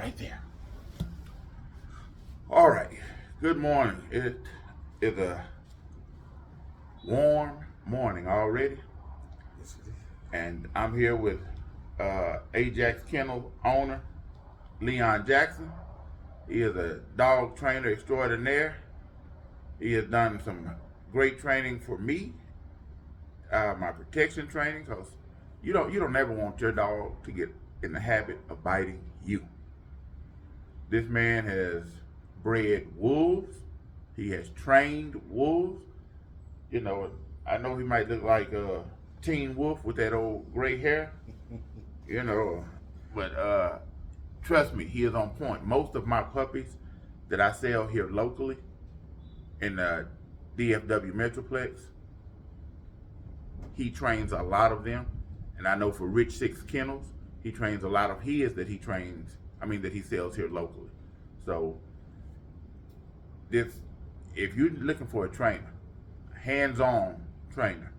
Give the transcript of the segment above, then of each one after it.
right there. All right. Good morning. It is a warm morning already, Yes, it is. and I'm here with Ajax Kennel owner Leon Jackson. He is a dog trainer extraordinaire. He has done some great training for me, my protection training, because you don't ever want your dog to get in the habit of biting you. This man has bred wolves. He has trained wolves. You know, I know he might look like a Teen Wolf with that old gray hair. You know, but trust me, he is on point. Most of my puppies that I sell here locally in the DFW Metroplex, he trains a lot of them. And I know for Rich Six Kennels, he trains a lot of his that he trains, that he sells here locally. So this, if you're looking for a trainer, hands-on trainer,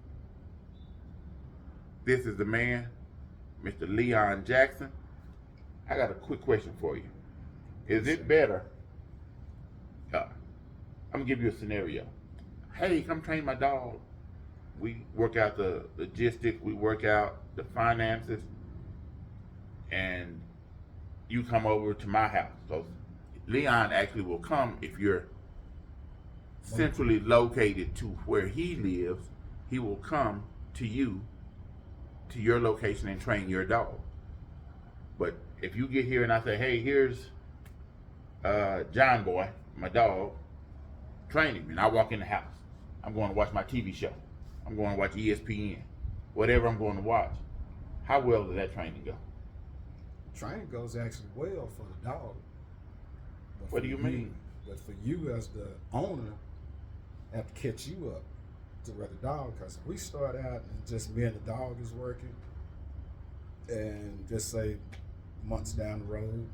this is the man, Mr. Leon Jackson. I got a quick question for you. Is it better? I'm gonna give you a scenario. Hey, come train my dog. We work out the logistics, we work out the finances, and you come over to my house. So Leon actually will come if you're centrally located to where he lives. He will come to you, to your location, and train your dog. But if you get here and I say, hey, here's John Boy, my dog, train him, and I walk in the house, I'm going to watch my TV show, I'm going to watch ESPN, whatever I'm going to watch, how well does that training go? Training goes actually well for the dog. But What do you mean? But for you as the owner, have to catch you up to where the dog, because if we start out and just me and the dog is working, and just say months down the road,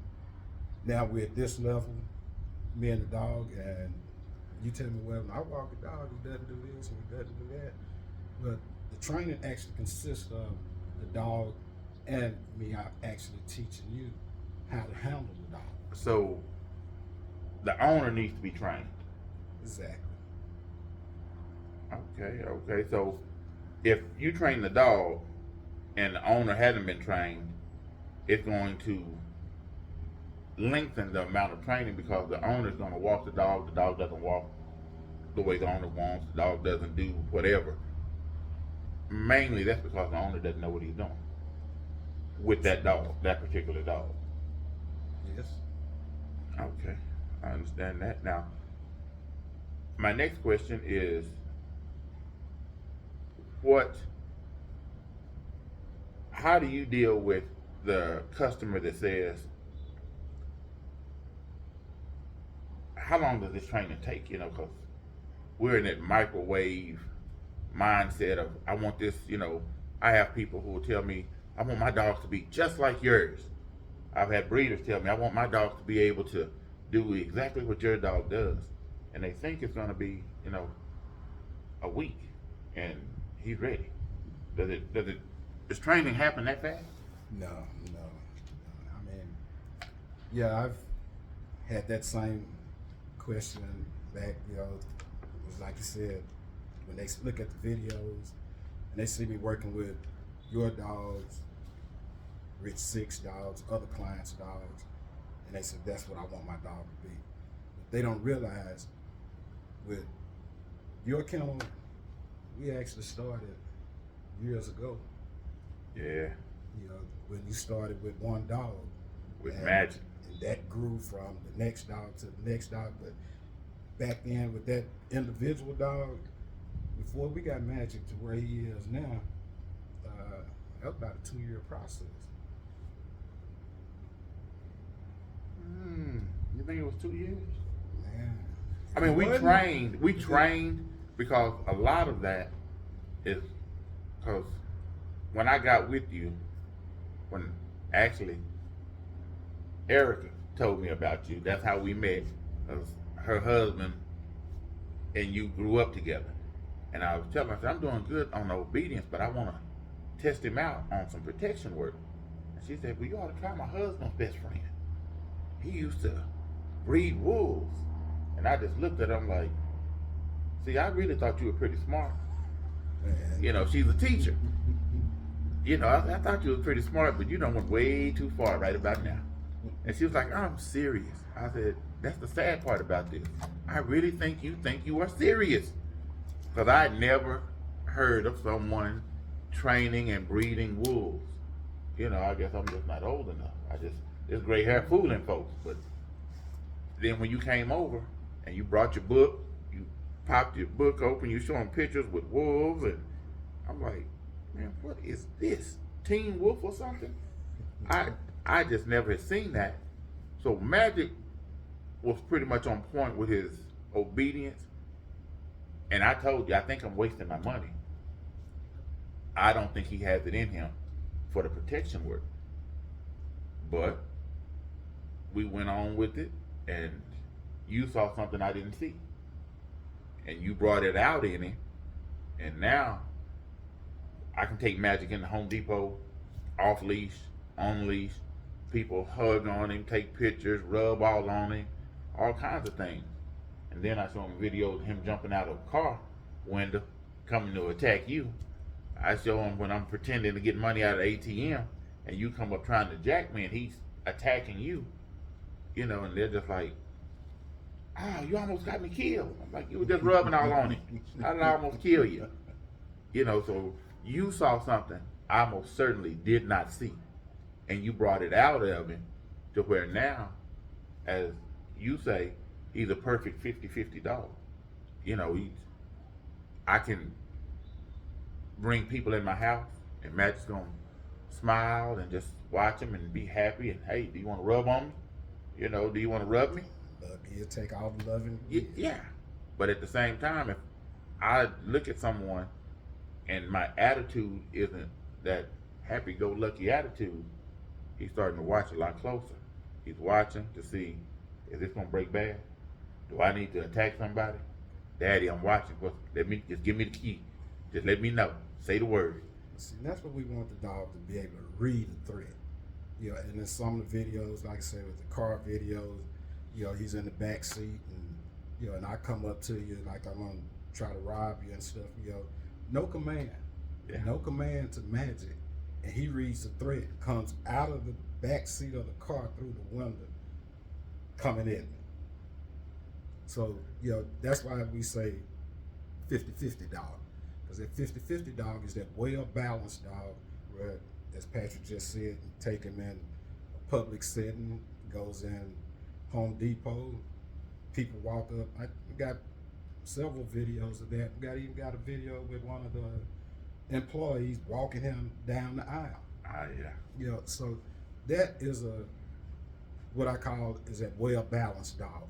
now we're at this level, me and the dog, and you tell me, well, when I walk the dog, he doesn't do this and he doesn't do that. But the training actually consists of the dog and me actually teaching you how to handle the dog. So the owner needs to be trained. Exactly. Okay. So if you train the dog and the owner hasn't been trained, it's going to lengthen the amount of training because the owner is going to walk the dog doesn't walk the way the owner wants, the dog doesn't do whatever. Mainly that's because the owner doesn't know what he's doing with that dog, that particular dog. Yes. Okay, I understand that. Now, my next question is how do you deal with the customer that says, how long does this training take? Because we're in that microwave mindset of, I want this, I have people who will tell me, I want my dogs to be just like yours. I've had breeders tell me, I want my dogs to be able to do exactly what your dog does. And they think it's going to be, a week and he's ready. Does training happen that fast? No. I mean, yeah, I've had that same question back, it was like you said, when they look at the videos and they see me working with your dogs, Rich Six dogs, other clients' dogs, and they said, that's what I want my dog to be. But they don't realize with your kennel, we actually started years ago. Yeah. When you started with one dog. With Magic. And that grew from the next dog to the next dog. But back then with that individual dog, before we got Magic to where he is now, that was about a 2-year process. You think it was 2 years? Man. I mean, we trained because a lot of that is because when I got with you, when actually Erica told me about you, that's how we met. Her husband and you grew up together. And I was telling her, I said, I'm doing good on obedience, but I want to test him out on some protection work. And she said, well, you ought to try my husband's best friend. he used to breed wolves. And I just looked at him like, see, I really thought you were pretty smart. Man. You know, she's a teacher. You know, I thought you was pretty smart, but you done went way too far right about now. And she was like, I'm serious. I said, that's the sad part about this. I really think you are serious. Because I never heard of someone training and breeding wolves. You know, I guess I'm just not old enough. This gray hair fooling folks. But then when you came over and you brought your book, you popped your book open, you showing pictures with wolves, and I'm like, man, what is this? Teen Wolf or something? I just never had seen that. So Magic was pretty much on point with his obedience. And I told you, I think I'm wasting my money. I don't think he has it in him for the protection work. But we went on with it, and you saw something I didn't see. And you brought it out in him, and now I can take Magic into Home Depot, off leash, on leash. People hug on him, take pictures, rub all on him, all kinds of things. And then I saw him videos of him jumping out of a car window, coming to attack you. I show him when I'm pretending to get money out of the ATM, and you come up trying to jack me, and he's attacking you. You know, and they're just like, oh, you almost got me killed. I'm like, you were just rubbing all on him. How did I almost kill you? You know, so you saw something I most certainly did not see. And you brought it out of him to where now, as you say, he's a perfect 50-50 dog. You know, I can bring people in my house, and Magic's gonna smile and just watch him and be happy. And hey, do you want to rub on me? You know, do you want to rub me? He'll take all the loving. Yeah. But at the same time, if I look at someone and my attitude isn't that happy-go-lucky attitude, he's starting to watch a lot closer. He's watching to see, is this gonna break bad? Do I need to attack somebody? Daddy, I'm watching. Just give me the key. Just let me know. Say the word. See, that's what we want the dog to be able to read the threat. You know, and in some of the videos, like I said, with the car videos, you know, he's in the back seat, and you know, and I come up to you like I'm gonna try to rob you and stuff. You know, no command, no command to Magic, and he reads the threat, comes out of the back seat of the car through the window, coming in. So you know, that's why we say 50-50 dog, because that 50-50 dog is that well-balanced dog where, as Patrick just said, take him in a public setting, goes in Home Depot, people walk up. I got several videos of that. We even got a video with one of the employees walking him down the aisle. Yeah. You know, so that is what I call is that well-balanced dog.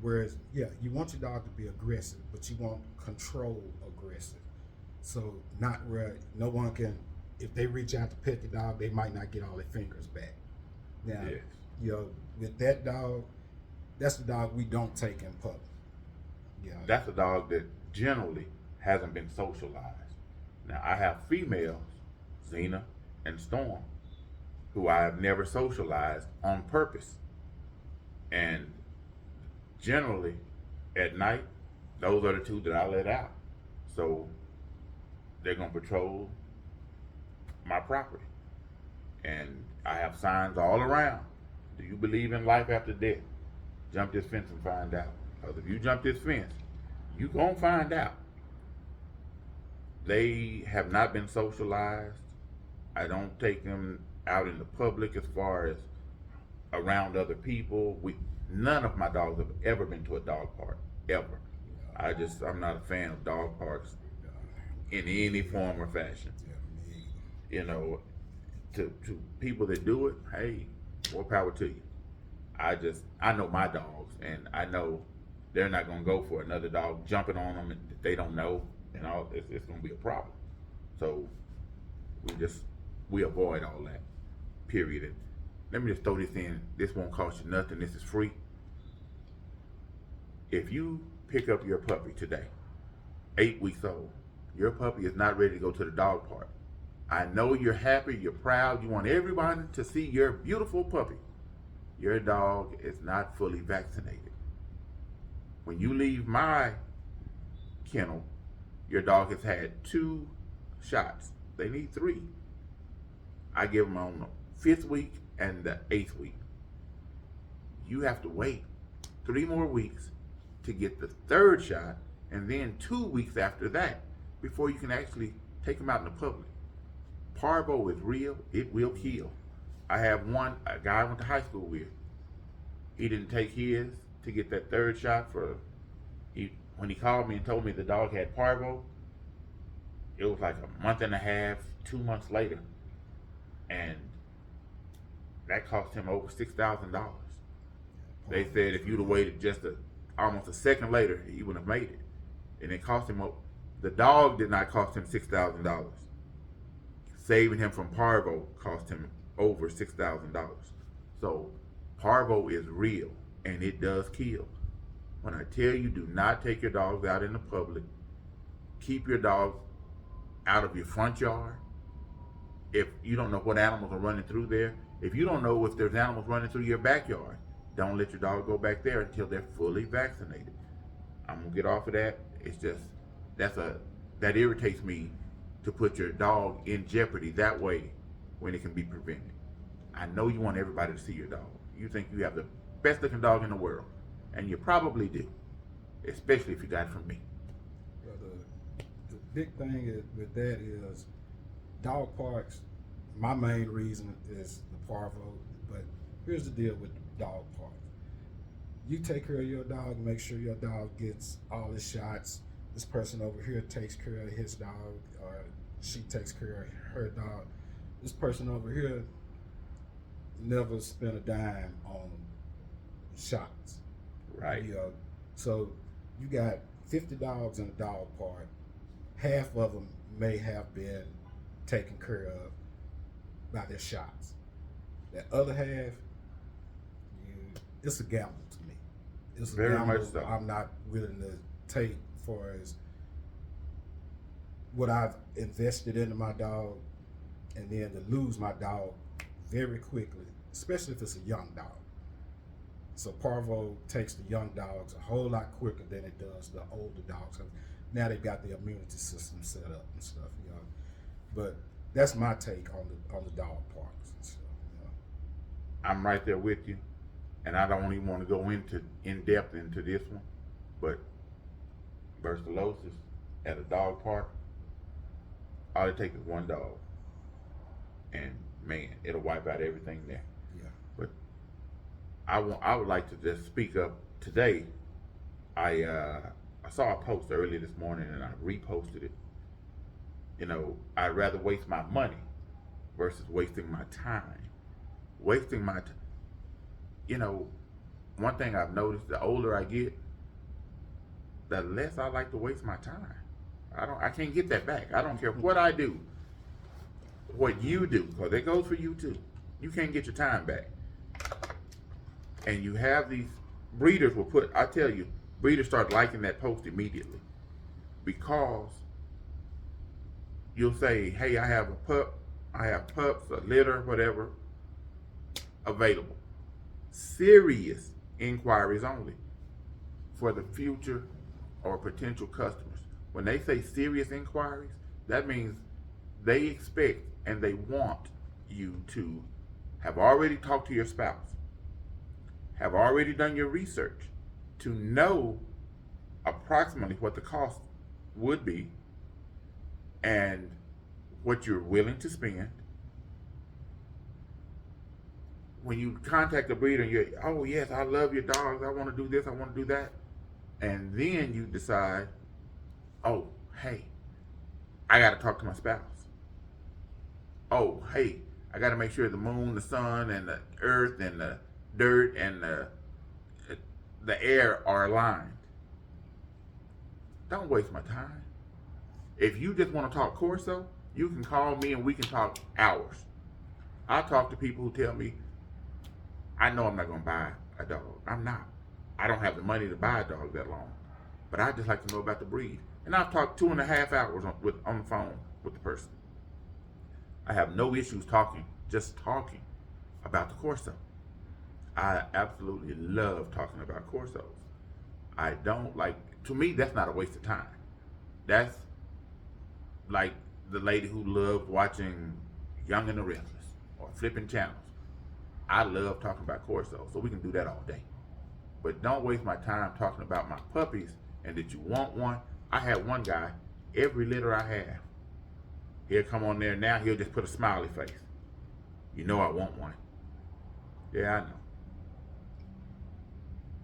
Whereas, yeah, you want your dog to be aggressive, but you want control aggressive. So not where no one can, if they reach out to pet the dog, they might not get all their fingers back. Now, you know, with that dog, that's the dog we don't take in public. Yeah, That's a dog that generally hasn't been socialized. Now, I have females, Xena and Storm, who I have never socialized on purpose. And generally, at night, those are the two that I let out. So they're going to patrol my property. And I have signs all around. Do you believe in life after death? Jump this fence and find out. Because if you jump this fence, you going to find out. They have not been socialized. I don't take them out in the public as far as around other people. None of my dogs have ever been to a dog park, ever. I'm not a fan of dog parks in any form or fashion. You know, to people that do it, hey, more power to you. I know my dogs, and I know they're not gonna go for another dog jumping on them that they don't know, and all. It's gonna be a problem. So we avoid all that. Period. And let me just throw this in. This won't cost you nothing. This is free. If you pick up your puppy today, 8 weeks old, your puppy is not ready to go to the dog park. I know you're happy, you're proud, you want everybody to see your beautiful puppy. your dog is not fully vaccinated. When you leave my kennel, your dog has had 2 shots. They need 3. I give them on the 5th week and the 8th week. You have to wait 3 more weeks to get the 3rd shot, and then 2 weeks after that before you can actually take them out in the public. Parvo is real. It will kill. I have a guy I went to high school with. He didn't take his to get that 3rd shot when he called me and told me the dog had parvo. It was like a month and a half, 2 months later, and that cost him over $6,000. They said if you'd have waited just almost a second later, he wouldn't have made it. And it cost him, the dog did not cost him $6,000. Saving him from parvo cost him over $6,000. So parvo is real and it does kill. When I tell you, do not take your dogs out in the public. Keep your dogs out of your front yard. If you don't know what animals are running through there, if you don't know if there's animals running through your backyard, don't let your dog go back there until they're fully vaccinated. I'm gonna get off of that. It's just that irritates me to put your dog in jeopardy that way when it can be prevented. I know you want everybody to see your dog. You think you have the best looking dog in the world, and you probably do, especially if you got it from me. Well, the big thing with that is dog parks. My main reason is the parvo, but here's the deal with dog parks. You take care of your dog, make sure your dog gets all his shots. This person over here takes care of his dog, or she takes care of her dog. This person over here never spent a dime on shots. Right. You know, so you got 50 dogs in a dog park. Half of them may have been taken care of by their shots. That other half, it's a gamble to me. It's a Very gamble much so. I'm not willing to take for as what I've invested into my dog, and then to lose my dog very quickly, especially if it's a young dog. So parvo takes the young dogs a whole lot quicker than it does the older dogs. Now they've got the immunity system set up and stuff, you know. But that's my take on the dog parks and stuff, you know. I'm right there with you, and I don't even want to go in depth into this one, but brucellosis at a dog park, all it takes is one dog, and man, it'll wipe out everything there. Yeah. But I would like to just speak up today. I saw a post early this morning and I reposted it. You know, I'd rather waste my money versus wasting my time. Wasting my time. You know, one thing I've noticed, the older I get, the less I like to waste my time. I can't get that back. I don't care what I do, what you do, because it goes for you too. You can't get your time back. And you have these breeders I tell you, breeders start liking that post immediately, because you'll say, hey, I have a pup, I have pups, a litter, whatever, available. Serious inquiries only for the future or potential customers. When they say serious inquiries, that means they expect and they want you to have already talked to your spouse, have already done your research to know approximately what the cost would be and what you're willing to spend. When you contact the breeder and you're, oh yes, I love your dogs, I want to do this, I want to do that, and then you decide, oh, hey, I got to talk to my spouse. Oh, hey, I got to make sure the moon, the sun, and the earth, and the dirt, and the air are aligned. Don't waste my time. If you just want to talk Corso, you can call me and we can talk hours. I talk to people who tell me, I know I'm not going to buy a dog. I'm not. I don't have the money to buy a dog that long. But I just like to know about the breed. And I've talked 2.5 hours on the phone with the person. I have no issues just talking about the Corso. I absolutely love talking about Corsos. I don't like, to me, that's not a waste of time. That's like the lady who loved watching Young and the Restless or flipping channels. I love talking about Corsos, so we can do that all day. But don't waste my time talking about my puppies and that you want one. I had one guy, every litter I have, he'll come on there now, he'll just put a smiley face. You know I want one. Yeah, I know.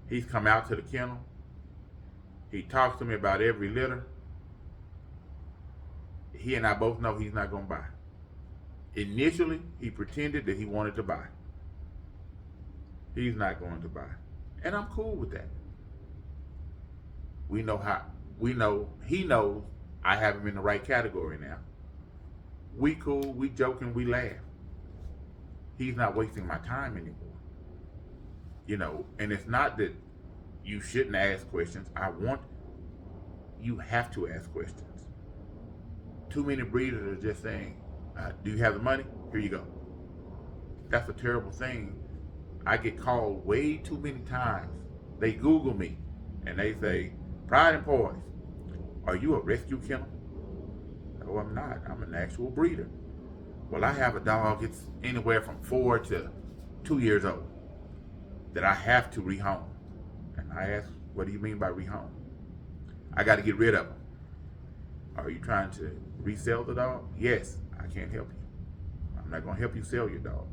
He's come out to the kennel. He talks to me about every litter. He and I both know he's not going to buy. Initially, he pretended that he wanted to buy. He's not going to buy. And I'm cool with that. We know he knows I have him in the right category now. We cool, we joking, we laugh. He's not wasting my time anymore. You know, and it's not that you shouldn't ask questions. You have to ask questions. Too many breeders are just saying, do you have the money? Here you go. That's a terrible thing. I get called way too many times. They Google me and they say, Pride and Poise, are you a rescue kennel? No, I'm not. I'm an actual breeder. Well, I have a dog, it's anywhere from 4 to 2 years old, that I have to rehome. And I ask, what do you mean by rehome? I got to get rid of them. Are you trying to resell the dog? Yes, I can't help you. I'm not going to help you sell your dog.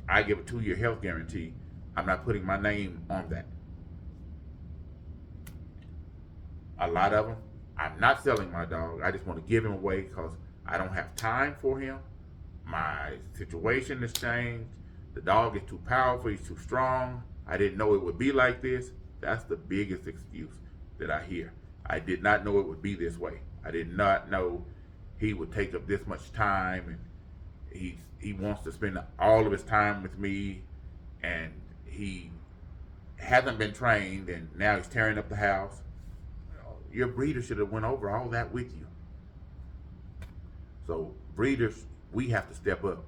I give a 2-year health guarantee. I'm not putting my name on that. A lot of them, I'm not selling my dog. I just want to give him away because I don't have time for him. My situation has changed. The dog is too powerful. He's too strong. I didn't know it would be like this. That's the biggest excuse that I hear. I did not know it would be this way. I did not know he would take up this much time, and he wants to spend all of his time with me, and he hasn't been trained, and now he's tearing up the house. Your breeder should have went over all that with you. So breeders, we have to step up.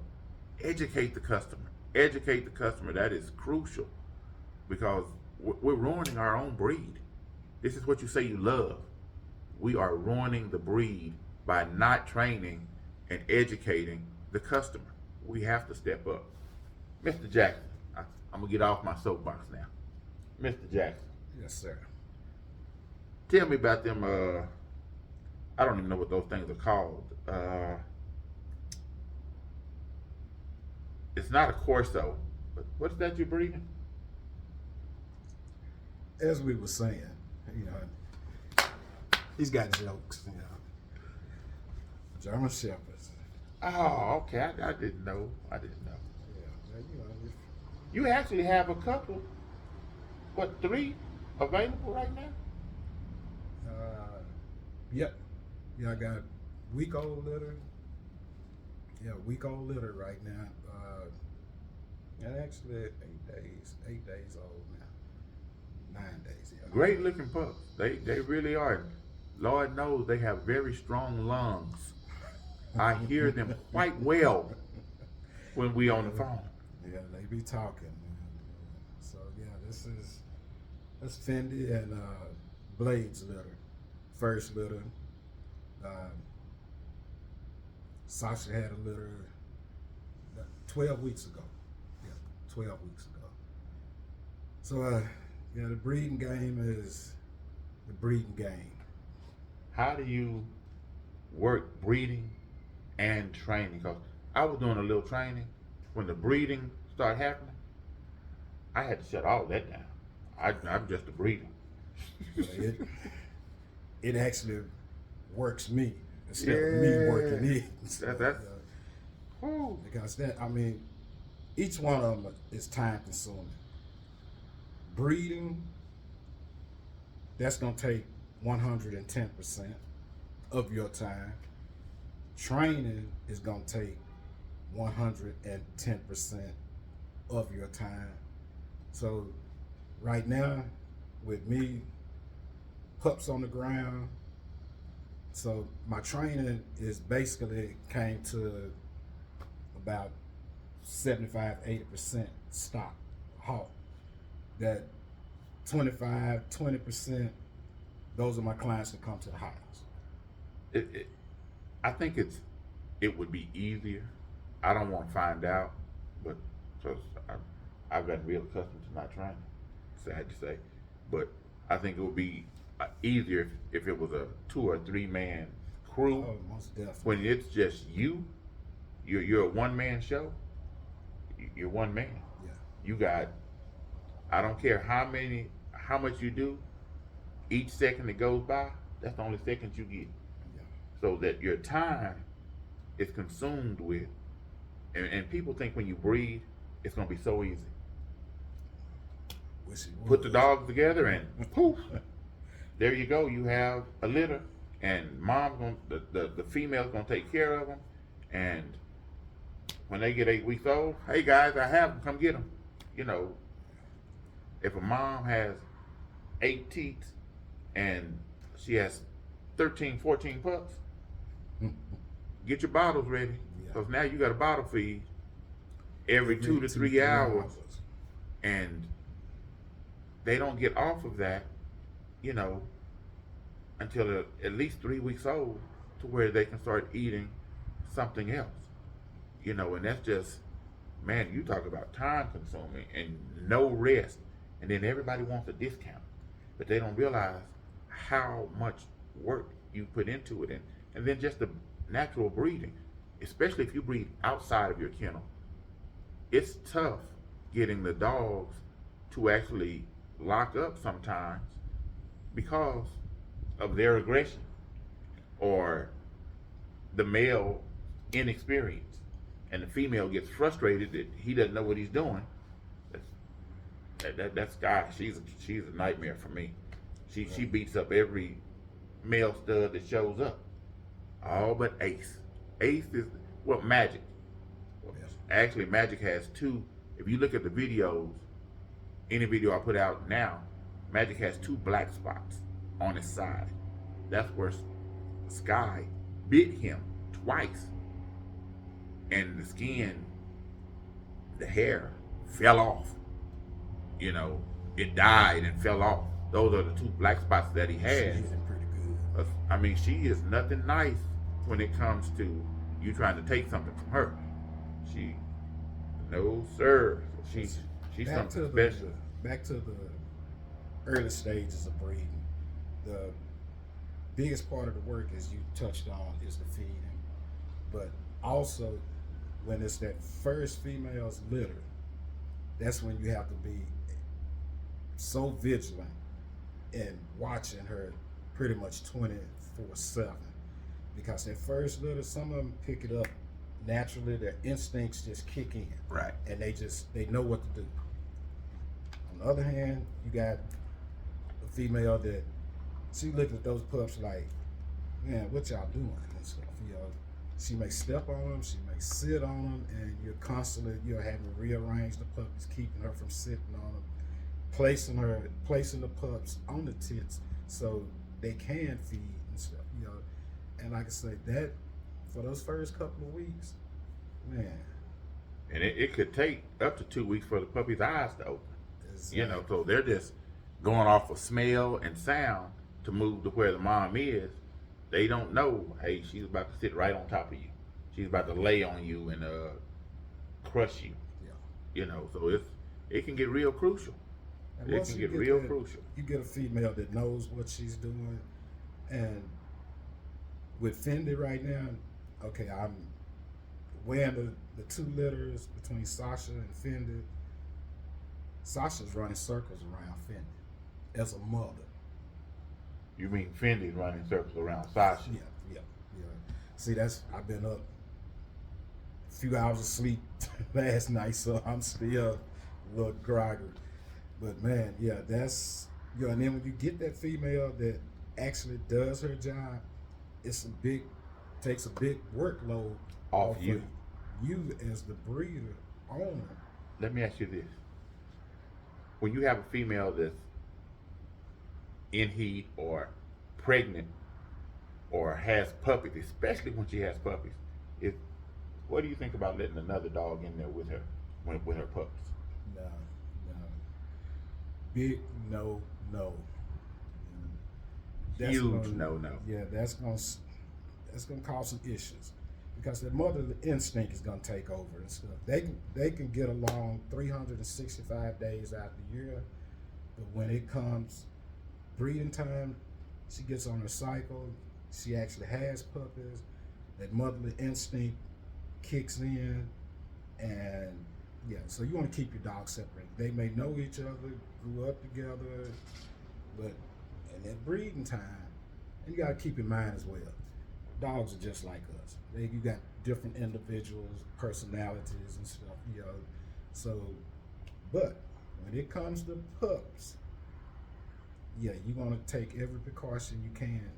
Educate the customer. Educate the customer. That is crucial because we're ruining our own breed. This is what you say you love. We are ruining the breed by not training and educating the customer. We have to step up. Mr. Jackson, I'm gonna get off my soapbox now. Mr. Jackson. Yes, sir. Tell me about them, I don't even know what those things are called. It's not a Corso, but what's that you're breeding? As we were saying, you know, he's got jokes, you know. German Shepherds. Oh, okay. I didn't know. Yeah, you know. You actually have a couple, 3 available right now? Yep. Yeah, I got week-old litter. Yeah, week-old litter right now. And actually 8 days old now. 9 days. Yeah. Great looking pups. They really are. Lord knows they have very strong lungs. I hear them quite well when we on the phone. Yeah, they be talking. So yeah, that's Fendi and Blades litter. First litter. Sasha had a litter 12 weeks ago. Yeah, 12 weeks ago. So yeah, the breeding game is the breeding game. How do you work breeding and training? Because I was doing a little training when the breeding started happening. I had to shut all that down. I'm just a breeder. It actually works me instead of me working it. So, because that, I mean, each one of them is time consuming. Breeding, that's gonna take 110% of your time. Training is gonna take 110% of your time. So right now, with me, pups on the ground, so my training is basically came to about 75-80% stop, halt. That 20%, those are my clients that come to the house. I think it would be easier. I don't want to find out, but because I've gotten real accustomed to not trying. Sad to say, but I think it would be easier if it was a 2 or 3 man crew. Oh, most definitely. When it's just you're a one man show. You're one man. Yeah. You got. I don't care how much you do. Each second that goes by, that's the only second you get. Yeah. So that your time is consumed with, and people think when you breed, it's gonna be so easy. Put the dogs together and poof, there you go. You have a litter, and the female's gonna take care of them, and when they get 8 weeks old, hey guys, I have them. Come get them. You know, if a mom has 8 teats and she has 13, 14 pups, get your bottles ready, because now you got a bottle feed every 2 to 3 hours, and they don't get off of that, you know, until they're at least 3 weeks old, to where they can start eating something else, you know. And that's just, man, you talk about time consuming and no rest, and then everybody wants a discount, but they don't realize how much work you put into it. And then just the natural breeding, especially if you breed outside of your kennel, it's tough getting the dogs to actually lock up sometimes because of their aggression or the male inexperience, and the female gets frustrated that he doesn't know what he's doing. That Sky, she's a nightmare for me. She beats up every male stud that shows up, all but Ace. Ace is, well, Magic. Actually, Magic has 2. If you look at the videos, any video I put out now, Magic has 2 black spots on his side. That's where Sky bit him twice, and the skin, the hair fell off. You know, it died and fell off. Those are the 2 black spots that he has. She's pretty good. I mean, she is nothing nice when it comes to you trying to take something from her. She, no sir. She's something special. Back to the early stages of breeding. The biggest part of the work, as you touched on, is the feeding. But also, when it's that first female's litter, that's when you have to be so vigilant and watching her pretty much 24/7, because that first litter, some of them pick it up naturally. Their instincts just kick in, Right. and they know what to do. On the other hand, you got a female that she looking at those pups like, man, what y'all doing and stuff. You know, she may step on them, she may sit on them, and you're having to rearrange the puppies, keeping her from sitting on them, placing the pups on the tits so they can feed and stuff. You know, and like I say, that for those first couple of weeks, man. And it could take up to 2 weeks for the puppy's eyes to open. Exactly. You know, so they're just going off of smell and sound to move to where the mom is. They don't know, hey, she's about to sit right on top of you. She's about to lay on you and crush you. Yeah. You know, so it can get real crucial. And It once can you get real that, crucial. You get a female that knows what she's doing, and with Fendi right now, okay, I'm weighing the 2 litters between Sasha and Fendi. Sasha's running circles around Fendi as a mother. You mean Fendi's running circles around Sasha? Yeah. See, I've been up a few hours of sleep last night, so I'm still a little groggy. But man, yeah, that's, you know, and then when you get that female that actually does her job, takes a big workload Off you. You as the breeder owner. Let me ask you this. When you have a female that's in heat or pregnant or has puppies, especially when she has puppies, what do you think about letting another dog in there with her, with her puppies? big no. Huge no. Yeah, that's gonna cause some issues because the motherly instinct is gonna take over and stuff. They can get along 365 days out the year, but when it comes breeding time, she gets on her cycle. She actually has puppies. That motherly instinct kicks in, and yeah. So you want to keep your dogs separate. They may know each other, grew up together, but and at breeding time, and you got to keep in mind as well, dogs are just like us. You got different individuals, personalities and stuff, you know. So, but when it comes to pups, yeah, you're gonna take every precaution you can.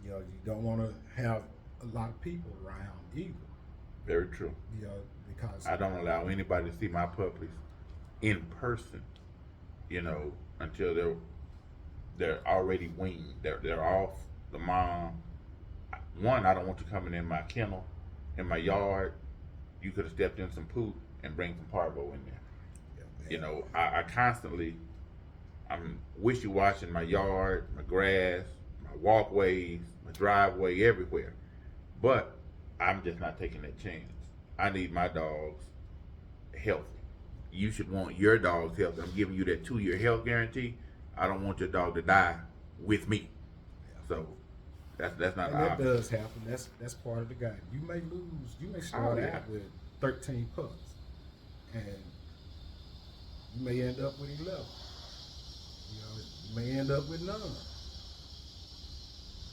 You know, you don't want to have a lot of people around either. Very true. You know, because I don't allow anybody to see my puppies in person, you know, until they're already weaned. They're off the mom. One, I don't want you coming in my kennel, in my yard. You could have stepped in some poop and bring some parvo in there. yeah, You know, I constantly, I'm wishy-washy in my yard, my grass, my walkways, my driveway, everywhere. But I'm just not taking that chance. I need my dogs healthy. You should want your dogs healthy. I'm giving you that 2-year health guarantee. I don't want your dog to die with me. So that's not and that option. does happen. That's part of the game. You may lose. You may start Oh, yeah. out with 13 pups, and you may end up with 11. You know, you may end up with none.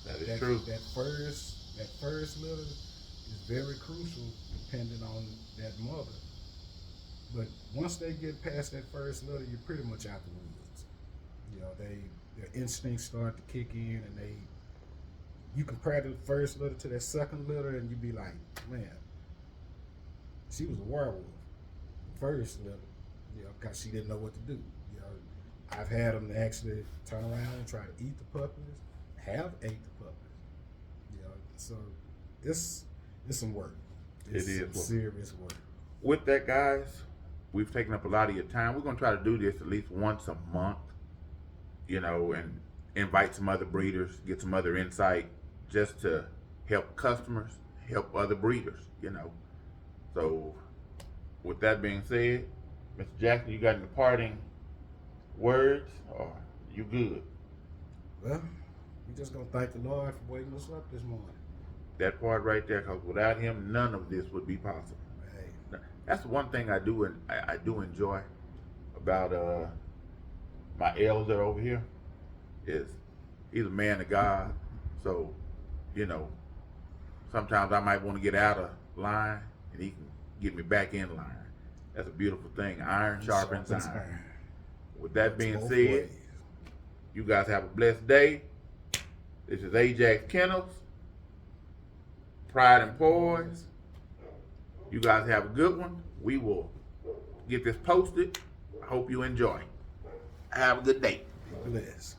That is true. That first litter is very crucial, depending on that mother. But once they get past that first litter, you're pretty much out the woods. You know, their instincts start to kick in, and you compare the first litter to that second litter, and you be like, man, she was a werewolf. The first litter, you know, because she didn't know what to do. You know, I've had them actually turn around and try to eat the puppies, have ate the puppies. You know, so it's some work. It's It is some work. serious work. With that, guys, we've taken up a lot of your time. We're going to try to do this at least once a month, you know, and invite some other breeders, get some other insight just to help customers, help other breeders, you know. So, with that being said, Mr. Jackson, you got any parting words, or you good? Well, we just gonna thank the Lord for waking us up this morning. That part right there, because without him, none of this would be possible. Hey, That's one thing I do, and I do enjoy about my elder over here is he's a man of God. So, you know, sometimes I might want to get out of line, and he can get me back in line. That's a beautiful thing. Iron sharpens iron. With that being Both said, ways. you guys have a blessed day. This is Ajax Kennels, Pride and Poise. You guys have a good one. We will get this posted. I hope you enjoy. Have a good day. Bless.